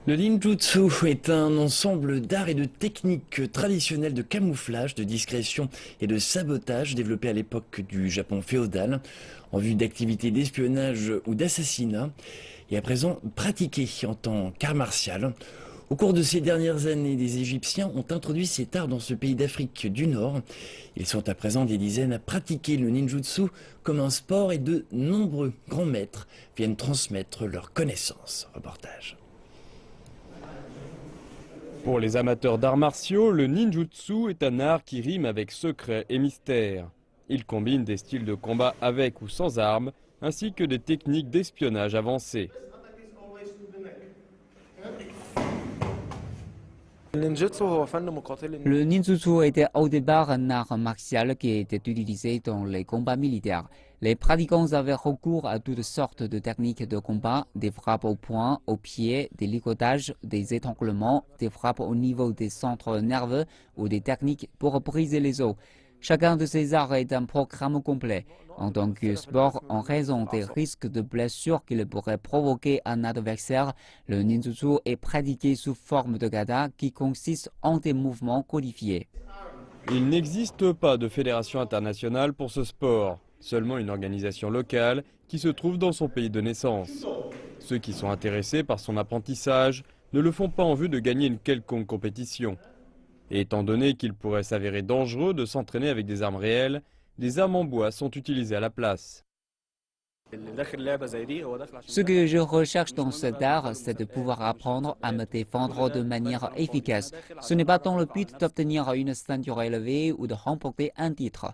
Le ninjutsu est un ensemble d'arts et de techniques traditionnelles de camouflage, de discrétion et de sabotage développés à l'époque du Japon féodal en vue d'activités d'espionnage ou d'assassinat et à présent pratiqué en tant qu'art martial. Au cours de ces dernières années, des Égyptiens ont introduit cet art dans ce pays d'Afrique du Nord. Ils sont à présent des dizaines à pratiquer le ninjutsu comme un sport et de nombreux grands maîtres viennent transmettre leurs connaissances. Reportage. Pour les amateurs d'arts martiaux, le ninjutsu est un art qui rime avec secret et mystère. Il combine des styles de combat avec ou sans armes, ainsi que des techniques d'espionnage avancées. Le ninjutsu était au départ un art martial qui était utilisé dans les combats militaires. Les pratiquants avaient recours à toutes sortes de techniques de combat, des frappes au poing, au pied, des ligotages, des étranglements, des frappes au niveau des centres nerveux ou des techniques pour briser les os. Chacun de ces arts est un programme complet. En tant que sport, en raison des risques de blessures qu'il pourrait provoquer un adversaire, le ninjutsu est pratiqué sous forme de kata qui consiste en des mouvements codifiés. Il n'existe pas de fédération internationale pour ce sport, seulement une organisation locale qui se trouve dans son pays de naissance. Ceux qui sont intéressés par son apprentissage ne le font pas en vue de gagner une quelconque compétition. Et étant donné qu'il pourrait s'avérer dangereux de s'entraîner avec des armes réelles, des armes en bois sont utilisées à la place. Ce que je recherche dans cet art, c'est de pouvoir apprendre à me défendre de manière efficace. Ce n'est pas dans le but d'obtenir une ceinture élevée ou de remporter un titre.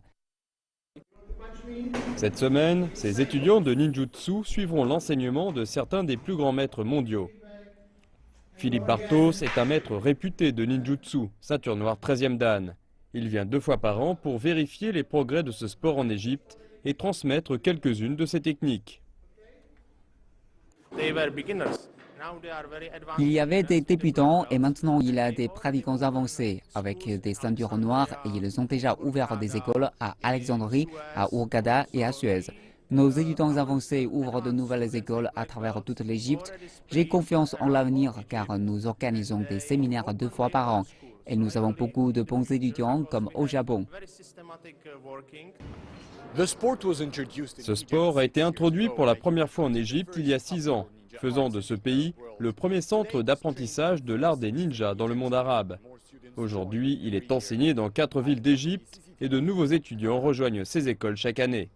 Cette semaine, ces étudiants de ninjutsu suivront l'enseignement de certains des plus grands maîtres mondiaux. Philippe Bartos est un maître réputé de ninjutsu, ceinture noire 13e dan. Il vient 2 fois par an pour vérifier les progrès de ce sport en Égypte et transmettre quelques-unes de ses techniques. Il y avait des débutants et maintenant il y a des pratiquants avancés avec des ceintures noires et ils ont déjà ouvert des écoles à Alexandrie, à Hurghada et à Suez. Nos étudiants avancés ouvrent de nouvelles écoles à travers toute l'Égypte. J'ai confiance en l'avenir car nous organisons des séminaires 2 fois par an et nous avons beaucoup de bons étudiants comme au Japon. Ce sport a été introduit pour la première fois en Égypte il y a 6 ans, faisant de ce pays le premier centre d'apprentissage de l'art des ninjas dans le monde arabe. Aujourd'hui, il est enseigné dans 4 villes d'Égypte et de nouveaux étudiants rejoignent ces écoles chaque année.